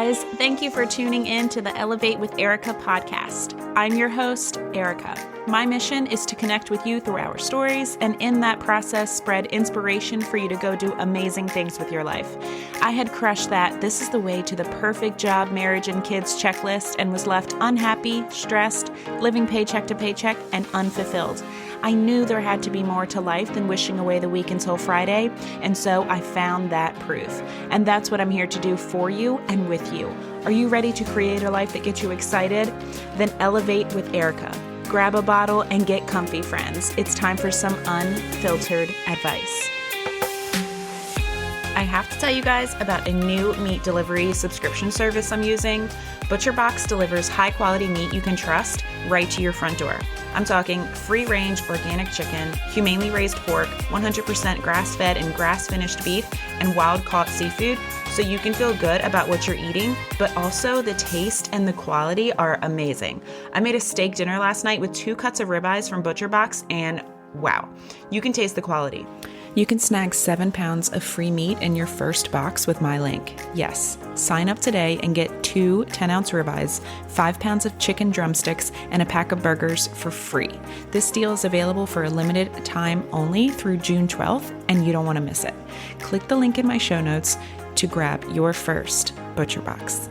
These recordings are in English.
guys. Thank you for tuning in to the Elevate with Erica podcast. I'm your host, Erica. My mission is to connect with you through our stories and in that process spread inspiration for you to go do amazing things with your life. I had crushed that this is the way to the perfect job, marriage, and kids checklist and was left unhappy, stressed, living paycheck to paycheck, and unfulfilled. I knew there had to be more to life than wishing away the week until Friday, and so I found that proof. And that's what I'm here to do for you and with you. Are you ready to create a life that gets you excited? Then elevate with Erica. Grab a bottle and get comfy, friends. It's time for some unfiltered advice. I have to tell you guys about a new meat delivery subscription service I'm using. ButcherBox delivers high-quality meat you can trust right to your front door. I'm talking free-range organic chicken, humanely raised pork, 100% grass-fed and grass-finished beef, and wild-caught seafood, so you can feel good about what you're eating, but also the taste and the quality are amazing. I made a steak dinner last night with 2 cuts of ribeyes from ButcherBox, and wow, you can taste the quality. You can snag 7 pounds of free meat in your first box with my link. Yes, sign up today and get 2 10-ounce ribeyes, 5 pounds of chicken drumsticks, and a pack of burgers for free. This deal is available for a limited time only through June 12th, and you don't want to miss it. Click the link in my show notes to grab your first ButcherBox.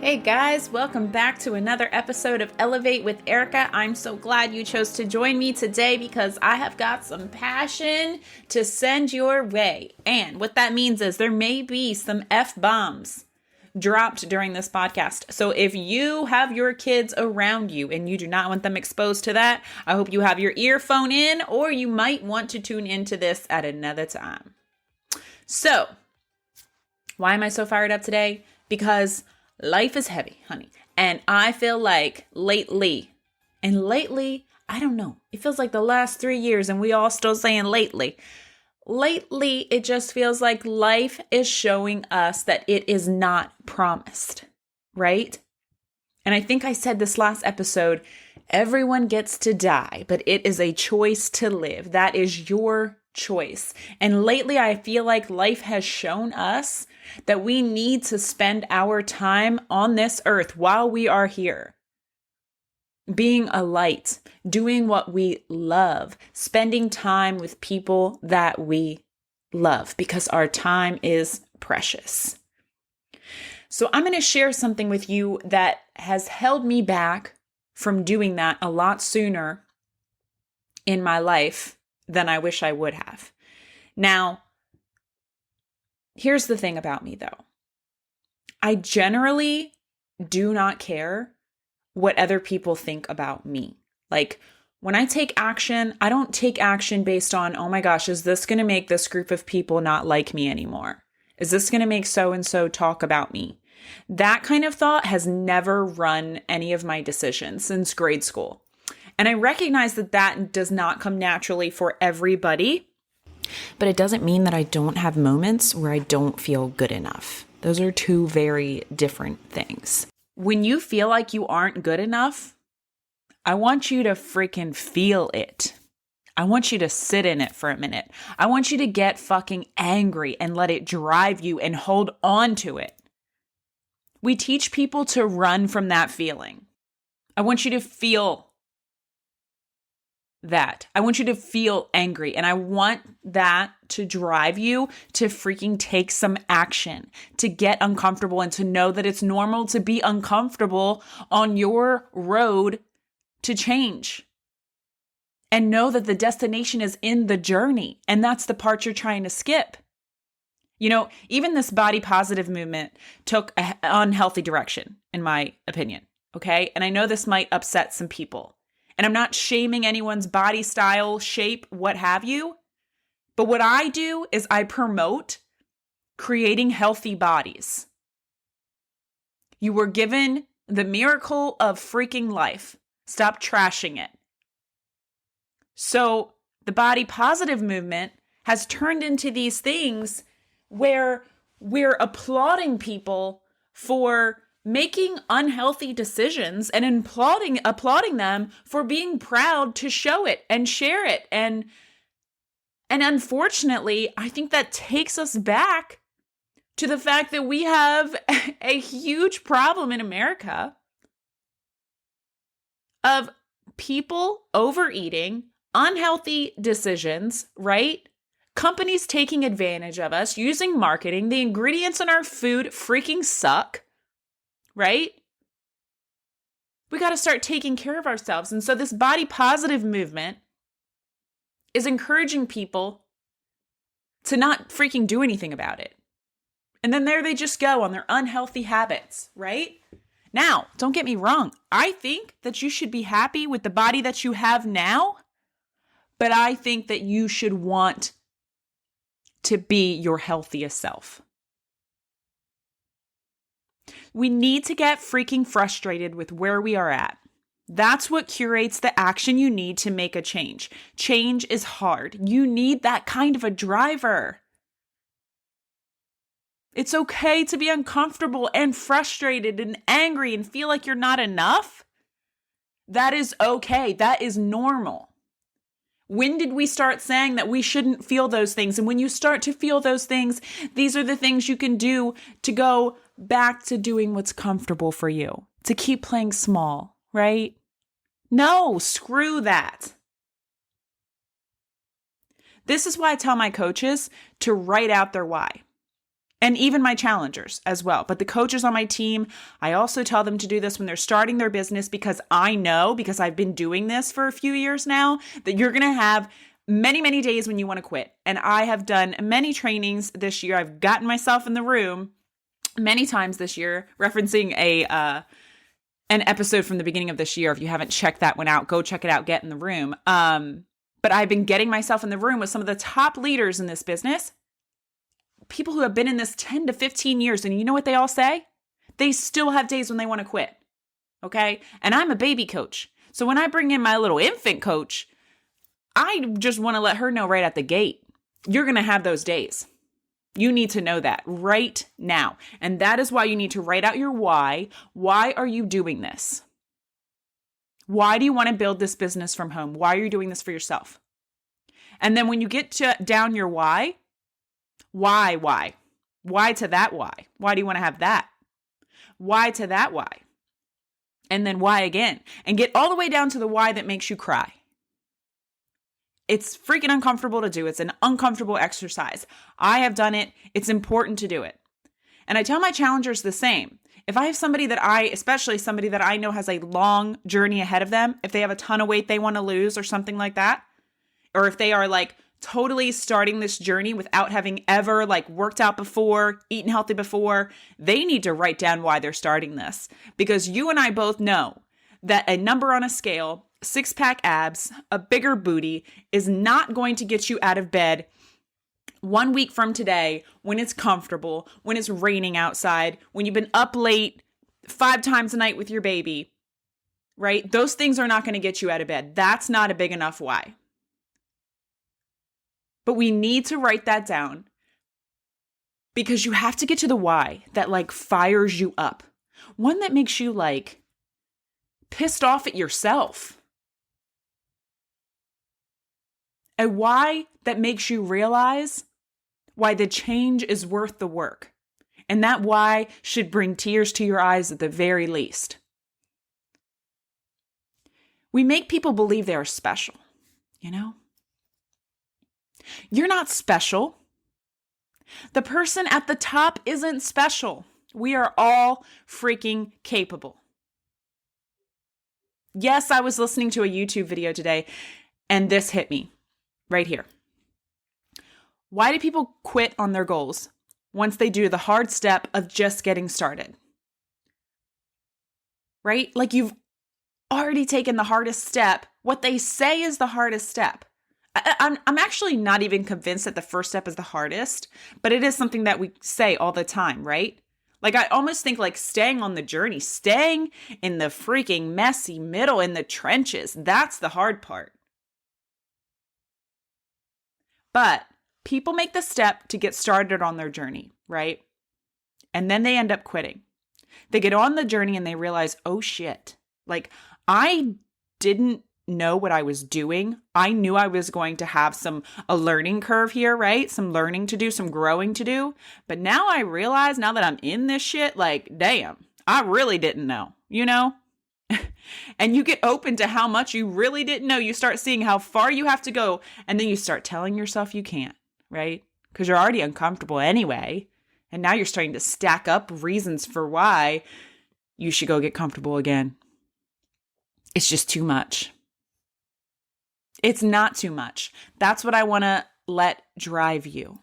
Hey guys, welcome back to another episode of Elevate with Erica. I'm so glad you chose to join me today because I have got some passion to send your way. And what that means is there may be some F-bombs dropped during this podcast. So if you have your kids around you and you do not want them exposed to that, I hope you have your earphone in, or you might want to tune into this at another time. So, why am I so fired up today? Because life is heavy, honey. And I feel like lately, I don't know, it feels like the last 3 years and we all still saying lately. Lately, it just feels like life is showing us that it is not promised, right? And I think I said this last episode, everyone gets to die, but it is a choice to live. That is your choice. And lately, I feel like life has shown us that we need to spend our time on this earth while we are here, being a light, doing what we love, spending time with people that we love, because our time is precious. So I'm going to share something with you that has held me back from doing that a lot sooner in my life than I wish I would have. Now, here's the thing about me though. I generally do not care what other people think about me. Like when I take action, I don't take action based on, oh my gosh, is this going to make this group of people not like me anymore? Is this going to make so-and-so talk about me? That kind of thought has never run any of my decisions since grade school. And I recognize that that does not come naturally for everybody, but it doesn't mean that I don't have moments where I don't feel good enough. Those are 2 very different things. When you feel like you aren't good enough, I want you to freaking feel it. I want you to sit in it for a minute. I want you to get fucking angry and let it drive you and hold on to it. We teach people to run from that feeling. I want you to feel that. I want you to feel angry, and I want that to drive you to freaking take some action, to get uncomfortable and to know that it's normal to be uncomfortable on your road to change. And know that the destination is in the journey, and that's the part you're trying to skip. You know, even this body positive movement took an unhealthy direction, in my opinion, okay? And I know this might upset some people. And I'm not shaming anyone's body style, shape, what have you. But what I do is I promote creating healthy bodies. You were given the miracle of freaking life. Stop trashing it. So the body positive movement has turned into these things where we're applauding people for making unhealthy decisions and applauding them for being proud to show it and share it and And unfortunately, I think that takes us back to the fact that we have a huge problem in America of people overeating, unhealthy decisions, right? Companies taking advantage of us, using marketing. The ingredients in our food freaking suck, right? We got to start taking care of ourselves. And so this body positive movement is encouraging people to not freaking do anything about it. And then there they just go on their unhealthy habits, right? Now, don't get me wrong. I think that you should be happy with the body that you have now, but I think that you should want to be your healthiest self. We need to get freaking frustrated with where we are at. That's what curates the action you need to make a change. Change is hard. You need that kind of a driver. It's okay to be uncomfortable and frustrated and angry and feel like you're not enough. That is okay. That is normal. When did we start saying that we shouldn't feel those things? And when you start to feel those things, these are the things you can do to go back to doing what's comfortable for you, to keep playing small, right? No, screw that. This is why I tell my coaches to write out their why. And even my challengers as well. But the coaches on my team, I also tell them to do this when they're starting their business, because I know, because I've been doing this for a few years now, that you're going to have many, many days when you want to quit. And I have done many trainings this year. I've gotten myself in the room many times this year, referencing an episode from the beginning of this year. If you haven't checked that one out, go check it out, get in the room. But I've been getting myself in the room with some of the top leaders in this business, people who have been in this 10 to 15 years. And you know what they all say? They still have days when they want to quit. Okay. And I'm a baby coach. So when I bring in my little infant coach, I just want to let her know right at the gate, you're going to have those days. You need to know that right now. And that is why you need to write out your why. Why are you doing this? Why do you want to build this business from home? Why are you doing this for yourself? And then when you get down your why to that why? Why do you want to have that? Why to that why? And then why again? And get all the way down to the why that makes you cry. It's freaking uncomfortable to do. It's an uncomfortable exercise. I have done it. It's important to do it. And I tell my challengers the same. If I have especially somebody that I know has a long journey ahead of them, if they have a ton of weight they want to lose or something like that, or if they are like totally starting this journey without having ever worked out before, eaten healthy before, they need to write down why they're starting this. Because you and I both know that a number on a scale, 6-pack abs, a bigger booty is not going to get you out of bed 1 week from today when it's comfortable, when it's raining outside, when you've been up late 5 times a night with your baby, right? Those things are not going to get you out of bed. That's not a big enough why. But we need to write that down, because you have to get to the why that fires you up. One that makes you pissed off at yourself. A why that makes you realize why the change is worth the work. And that why should bring tears to your eyes at the very least. We make people believe they are special, You're not special. The person at the top isn't special. We are all freaking capable. Yes, I was listening to a YouTube video today, and this hit me right here. Why do people quit on their goals once they do the hard step of just getting started? Right? You've already taken the hardest step. What they say is the hardest step. I'm actually not even convinced that the first step is the hardest, but it is something that we say all the time, right? I almost think staying on the journey, staying in the freaking messy middle, in the trenches, that's the hard part. But people make the step to get started on their journey, right? And then they end up quitting. They get on the journey and they realize, oh shit, I didn't know what I was doing. I knew I was going to have a learning curve here, right? Some learning to do, some growing to do. But now I realize, now that I'm in this shit, like, damn, I really didn't know, you know? And you get open to how much you really didn't know. You start seeing how far you have to go. And then you start telling yourself you can't, right? Because you're already uncomfortable anyway. And now you're starting to stack up reasons for why you should go get comfortable again. It's just too much. It's not too much. That's what I want to let drive you.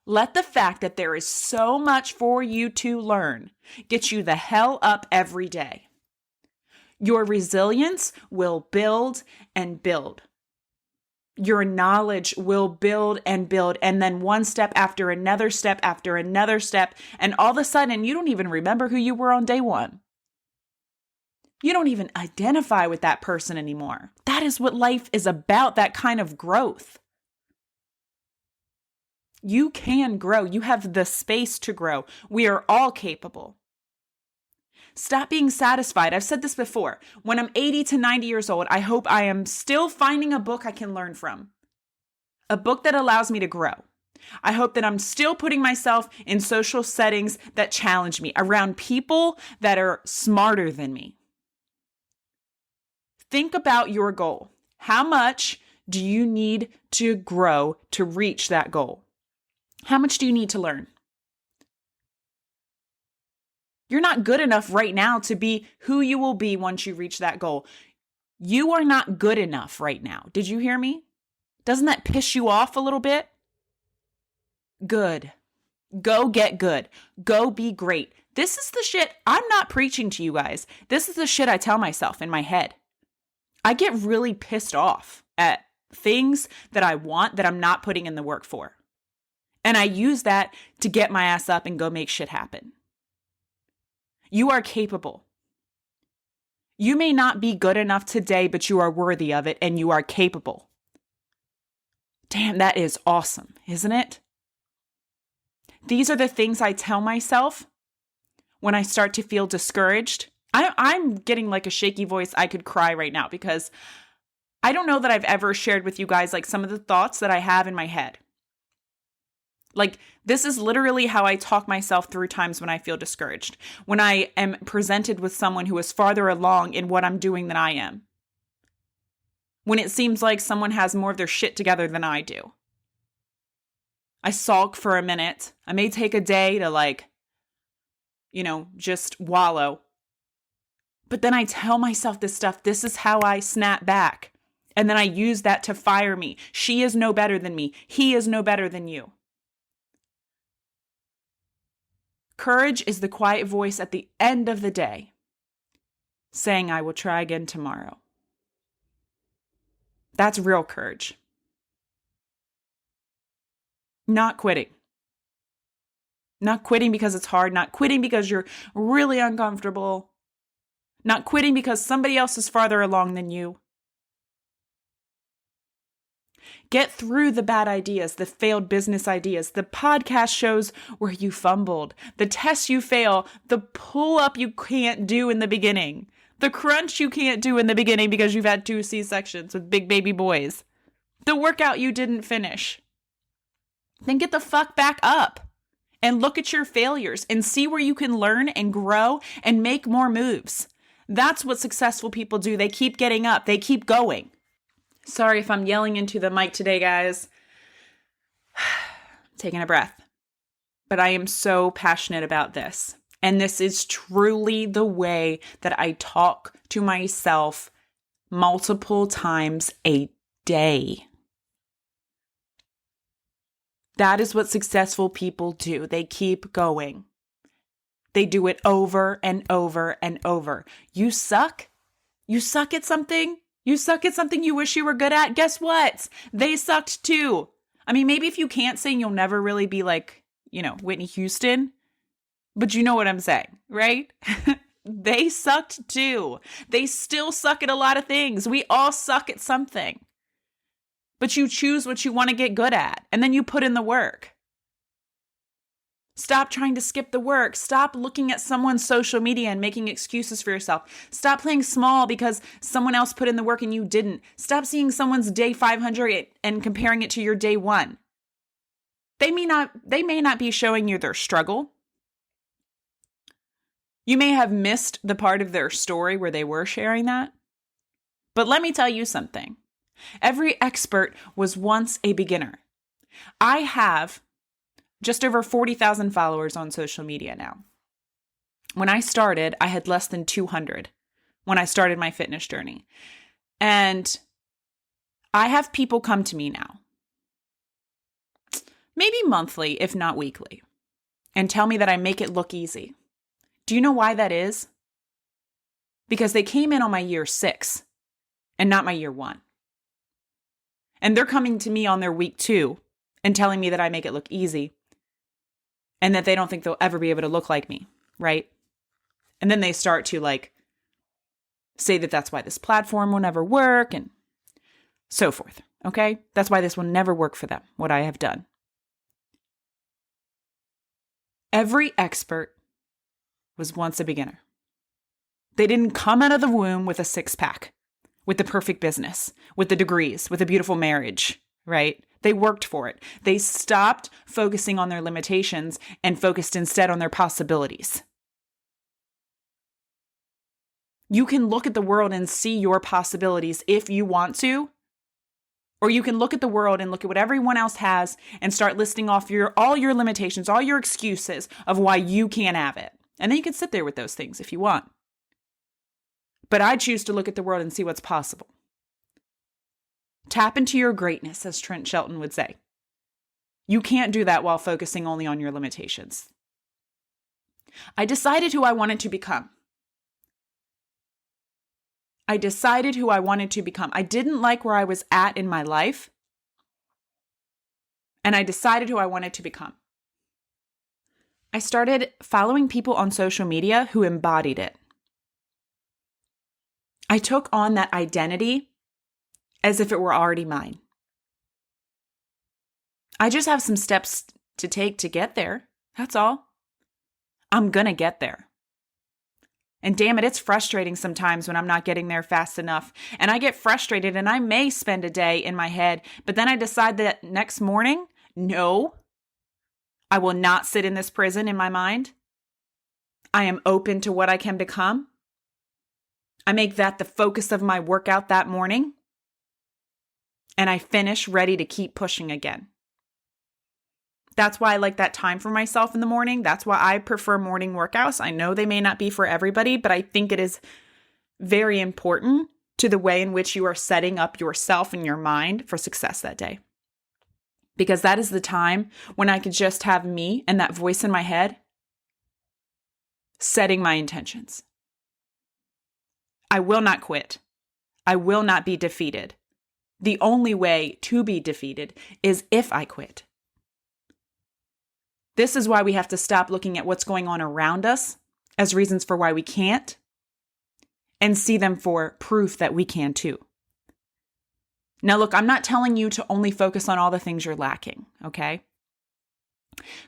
Let the fact that there is so much for you to learn get you the hell up every day. Your resilience will build and build. Your knowledge will build and build. And then one step after another step after another step. And all of a sudden, you don't even remember who you were on day one. You don't even identify with that person anymore. That is what life is about, that kind of growth. You can grow. You have the space to grow. We are all capable. Stop being satisfied. I've said this before. When I'm 80 to 90 years old, I hope I am still finding a book I can learn from. A book that allows me to grow. I hope that I'm still putting myself in social settings that challenge me, around people that are smarter than me. Think about your goal. How much do you need to grow to reach that goal? How much do you need to learn? You're not good enough right now to be who you will be once you reach that goal. You are not good enough right now. Did you hear me? Doesn't that piss you off a little bit? Good. Go get good. Go be great. This is the shit I'm not preaching to you guys. This is the shit I tell myself in my head. I get really pissed off at things that I want that I'm not putting in the work for. And I use that to get my ass up and go make shit happen. You are capable. You may not be good enough today, but you are worthy of it and you are capable. Damn, that is awesome, isn't it? These are the things I tell myself when I start to feel discouraged. I'm getting like a shaky voice. I could cry right now because I don't know that I've ever shared with you guys like some of the thoughts that I have in my head. Like, this is literally how I talk myself through times when I feel discouraged. When I am presented with someone who is farther along in what I'm doing than I am. When it seems like someone has more of their shit together than I do. I sulk for a minute. I may take a day to just wallow. But then I tell myself this stuff. This is how I snap back. And then I use that to fire me. She is no better than me. He is no better than you. Courage is the quiet voice at the end of the day saying, I will try again tomorrow. That's real courage. Not quitting. Not quitting because it's hard. Not quitting because you're really uncomfortable. Not quitting because somebody else is farther along than you. Get through the bad ideas, the failed business ideas, the podcast shows where you fumbled, the tests you fail, the pull-up you can't do in the beginning, the crunch you can't do in the beginning because you've had 2 C-sections with big baby boys, the workout you didn't finish. Then get the fuck back up and look at your failures and see where you can learn and grow and make more moves. That's what successful people do. They keep getting up. They keep going. Sorry if I'm yelling into the mic today, guys. Taking a breath. But I am so passionate about this. And this is truly the way that I talk to myself multiple times a day. That is what successful people do. They keep going. They do it over and over and over. You suck? You suck at something? You suck at something you wish you were good at? Guess what? They sucked too. I mean, maybe if you can't sing, you'll never really be like, Whitney Houston. But you know what I'm saying, right? They sucked too. They still suck at a lot of things. We all suck at something. But you choose what you want to get good at, and then you put in the work. Stop trying to skip the work. Stop looking at someone's social media and making excuses for yourself. Stop playing small because someone else put in the work and you didn't. Stop seeing someone's day 500 and comparing it to your day 1. They may not be showing you their struggle. You may have missed the part of their story where they were sharing that. But let me tell you something. Every expert was once a beginner. I have just over 40,000 followers on social media now. When I started, I had less than 200 when I started my fitness journey. And I have people come to me now, maybe monthly, if not weekly, and tell me that I make it look easy. Do you know why that is? Because they came in on my year 6 and not my year 1. And they're coming to me on their week 2 and telling me that I make it look easy and that they don't think they'll ever be able to look like me, right? And then they start to say that that's why this platform will never work and so forth, okay? That's why this will never work for them, what I have done. Every expert was once a beginner. They didn't come out of the womb with a 6-pack, with the perfect business, with the degrees, with a beautiful marriage, right? They worked for it. They stopped focusing on their limitations and focused instead on their possibilities. You can look at the world and see your possibilities if you want to, or you can look at the world and look at what everyone else has and start listing off all your limitations, all your excuses of why you can't have it. And then you can sit there with those things if you want. But I choose to look at the world and see what's possible. Tap into your greatness, as Trent Shelton would say. You can't do that while focusing only on your limitations. I decided who I wanted to become. I didn't like where I was at in my life. And I decided who I wanted to become. I started following people on social media who embodied it. I took on that identity as if it were already mine. I just have some steps to take to get there. That's all. I'm gonna get there. And damn it, it's frustrating sometimes when I'm not getting there fast enough. And I get frustrated and I may spend a day in my head, but then I decide that next morning, no, I will not sit in this prison in my mind. I am open to what I can become. I make that the focus of my workout that morning. And I finish ready to keep pushing again. That's why I like that time for myself in the morning. That's why I prefer morning workouts. I know they may not be for everybody, but I think it is very important to the way in which you are setting up yourself and your mind for success that day. Because that is the time when I could just have me and that voice in my head setting my intentions. I will not quit. I will not be defeated. The only way to be defeated is if I quit. This is why we have to stop looking at what's going on around us as reasons for why we can't and see them for proof that we can too. Now, look, I'm not telling you to only focus on all the things you're lacking, okay?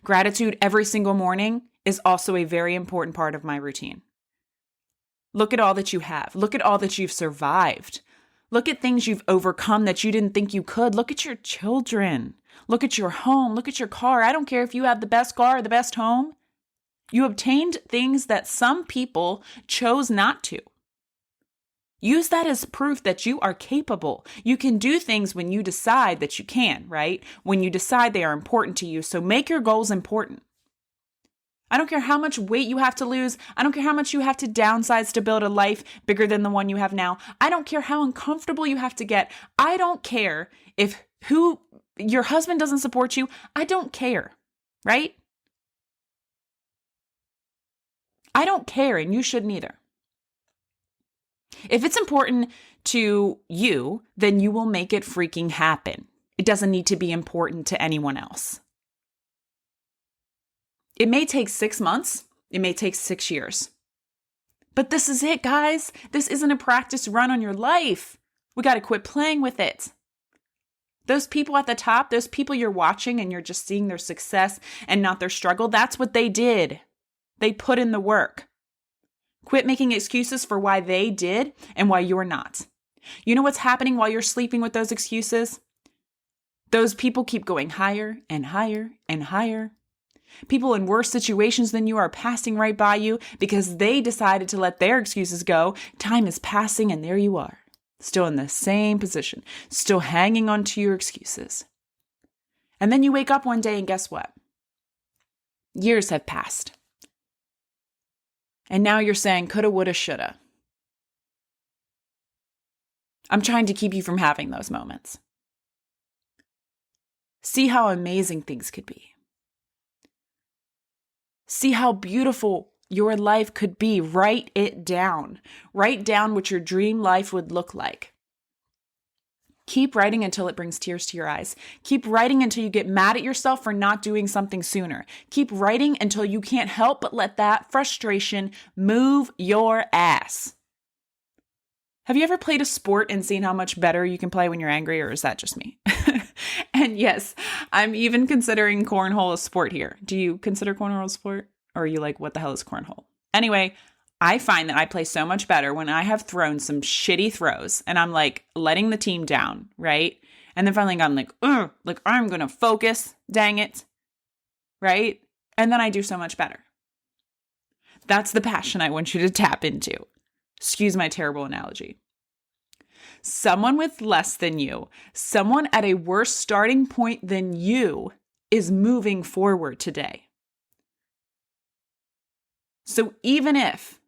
Gratitude every single morning is also a very important part of my routine. Look at all that you have. Look at all that you've survived. Look at things you've overcome that you didn't think you could. Look at your children. Look at your home. Look at your car. I don't care if you have the best car or the best home. You obtained things that some people chose not to. Use that as proof that you are capable. You can do things when you decide that you can, right? When you decide they are important to you. So make your goals important. I don't care how much weight you have to lose. I don't care how much you have to downsize to build a life bigger than the one you have now. I don't care how uncomfortable you have to get. I don't care if your husband doesn't support you. I don't care, right? I don't care, and you shouldn't either. If it's important to you, then you will make it freaking happen. It doesn't need to be important to anyone else. It may take 6 months. It may take 6 years. But this is it, guys. This isn't a practice run on your life. We got to quit playing with it. Those people at the top, those people you're watching and you're just seeing their success and not their struggle, that's what they did. They put in the work. Quit making excuses for why they did and why you're not. You know what's happening while you're sleeping with those excuses? Those people keep going higher and higher and higher. People in worse situations than you are passing right by you because they decided to let their excuses go. Time is passing and there you are, still in the same position, still hanging on to your excuses. And then you wake up one day and guess what? Years have passed. And now you're saying coulda, woulda, shoulda. I'm trying to keep you from having those moments. See how amazing things could be. See how beautiful your life could be. Write it down. Write down what your dream life would look like. Keep writing until it brings tears to your eyes. Keep writing until you get mad at yourself for not doing something sooner. Keep writing until you can't help but let that frustration move your ass. Have you ever played a sport and seen how much better you can play when you're angry, or is that just me? And yes, I'm even considering cornhole a sport here. Do you consider cornhole a sport? Or are you like, what the hell is cornhole? Anyway, I find that I play so much better when I have thrown some shitty throws and I'm like letting the team down, right? And then finally I'm like, I'm going to focus, dang it, right? And then I do so much better. That's the passion I want you to tap into. Excuse my terrible analogy. Someone with less than you, someone at a worse starting point than you is moving forward today. So even if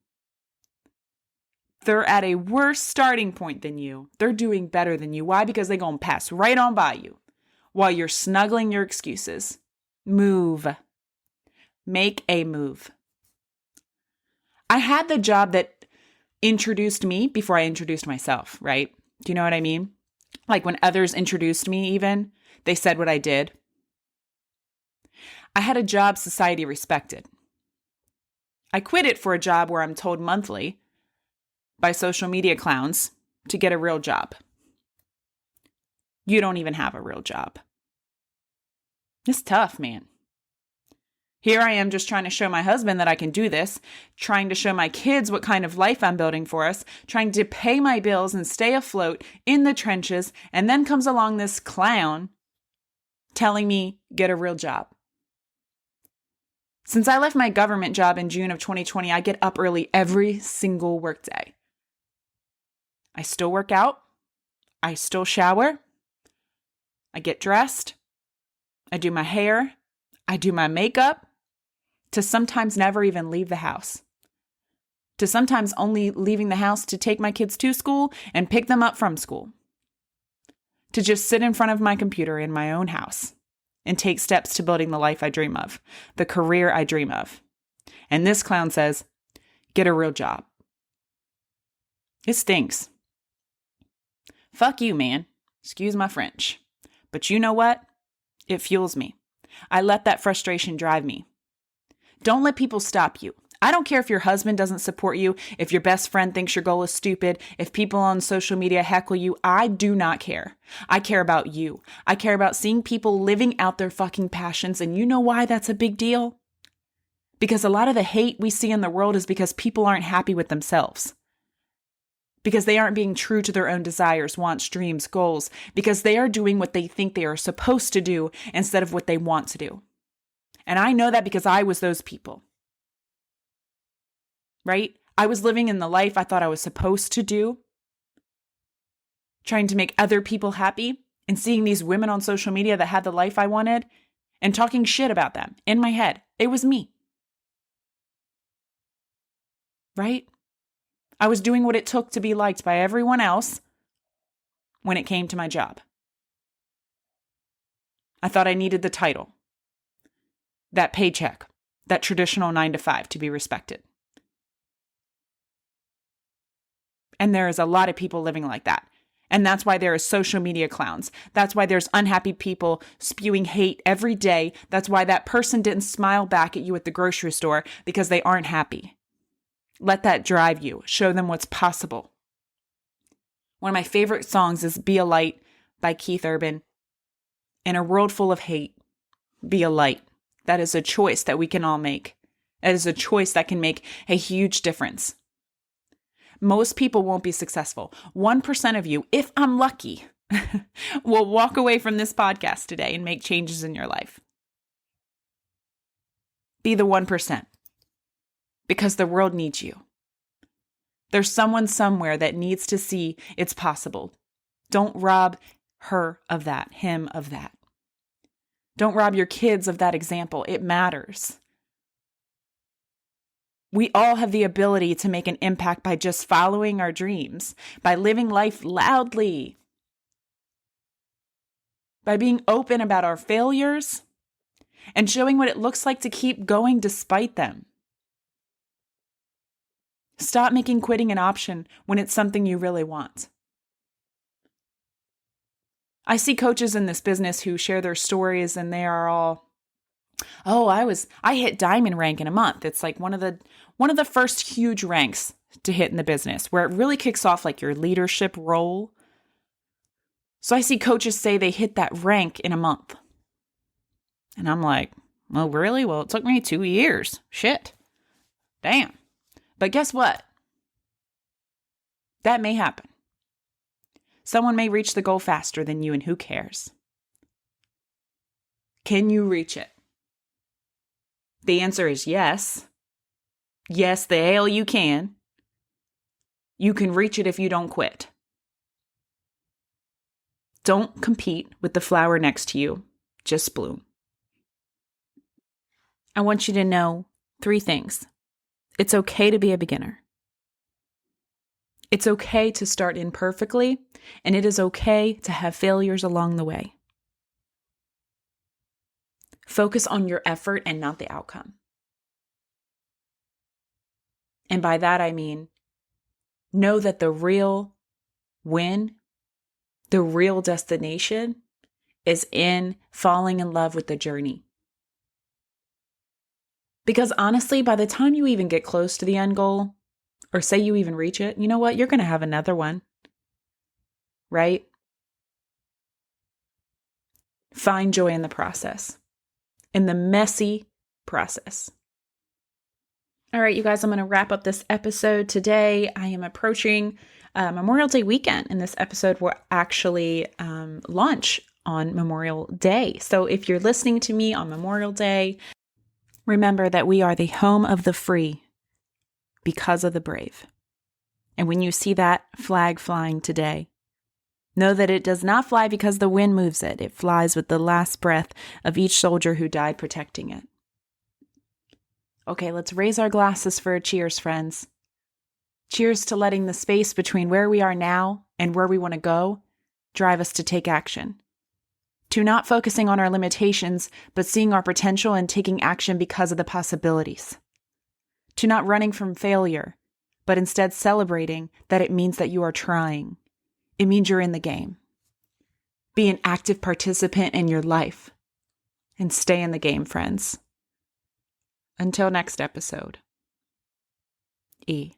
they're at a worse starting point than you, they're doing better than you. Why? Because they're going to pass right on by you while you're snuggling your excuses. Move. Make a move. I had the job that introduced me before I introduced myself, right? Do you know what I mean? Like when others introduced me even, they said what I did. I had a job society respected. I quit it for a job where I'm told monthly by social media clowns to get a real job. You don't even have a real job. It's tough, man. Here I am just trying to show my husband that I can do this, trying to show my kids what kind of life I'm building for us, trying to pay my bills and stay afloat in the trenches, and then comes along this clown telling me, get a real job. Since I left my government job in June of 2020, I get up early every single workday. I still work out. I still shower. I get dressed. I do my hair. I do my makeup. To sometimes never even leave the house. To sometimes only leaving the house to take my kids to school and pick them up from school. To just sit in front of my computer in my own house and take steps to building the life I dream of, the career I dream of. And this clown says, get a real job. It stinks. Fuck you, man. Excuse my French. But you know what? It fuels me. I let that frustration drive me. Don't let people stop you. I don't care if your husband doesn't support you, if your best friend thinks your goal is stupid, if people on social media heckle you. I do not care. I care about you. I care about seeing people living out their fucking passions. And you know why that's a big deal? Because a lot of the hate we see in the world is because people aren't happy with themselves. Because they aren't being true to their own desires, wants, dreams, goals. Because they are doing what they think they are supposed to do instead of what they want to do. And I know that because I was those people. Right? I was living in the life I thought I was supposed to do. Trying to make other people happy. And seeing these women on social media that had the life I wanted. And talking shit about them in my head. It was me. Right? I was doing what it took to be liked by everyone else when it came to my job. I thought I needed the title, that paycheck, that traditional 9-to-5 to be respected. And there is a lot of people living like that. And that's why there are social media clowns. That's why there's unhappy people spewing hate every day. That's why that person didn't smile back at you at the grocery store because they aren't happy. Let that drive you. Show them what's possible. One of my favorite songs is Be a Light by Keith Urban. In a world full of hate, be a light. That is a choice that we can all make. That is a choice that can make a huge difference. Most people won't be successful. 1% of you, if I'm lucky, will walk away from this podcast today and make changes in your life. Be the 1%, because the world needs you. There's someone somewhere that needs to see it's possible. Don't rob her of that, him of that. Don't rob your kids of that example. It matters. We all have the ability to make an impact by just following our dreams, by living life loudly, by being open about our failures, and showing what it looks like to keep going despite them. Stop making quitting an option when it's something you really want. I see coaches in this business who share their stories and they are all, I hit diamond rank in a month. It's like one of the first huge ranks to hit in the business where it really kicks off like your leadership role. So I see coaches say they hit that rank in a month. And I'm like, oh, really? Well, it took me 2 years. Shit. Damn. But guess what? That may happen. Someone may reach the goal faster than you, and who cares? Can you reach it? The answer is yes. Yes, the hell you can. You can reach it if you don't quit. Don't compete with the flower next to you. Just bloom. I want you to know 3 things. It's okay to be a beginner. It's okay to start imperfectly, and it is okay to have failures along the way. Focus on your effort and not the outcome. And by that I mean, know that the real win, the real destination, is in falling in love with the journey. Because honestly, by the time you even get close to the end goal, or say you even reach it, you know what? You're going to have another one, right? Find joy in the process, in the messy process. All right, you guys, I'm going to wrap up this episode today. I am approaching Memorial Day weekend, and this episode will actually launch on Memorial Day. So if you're listening to me on Memorial Day, remember that we are the home of the free because of the brave. And when you see that flag flying today, know that it does not fly because the wind moves it. It flies with the last breath of each soldier who died protecting it. Okay, let's raise our glasses for a cheers, friends. Cheers to letting the space between where we are now and where we want to go drive us to take action. To not focusing on our limitations, but seeing our potential and taking action because of the possibilities. To not running from failure, but instead celebrating that it means that you are trying. It means you're in the game. Be an active participant in your life. And stay in the game, friends. Until next episode. E.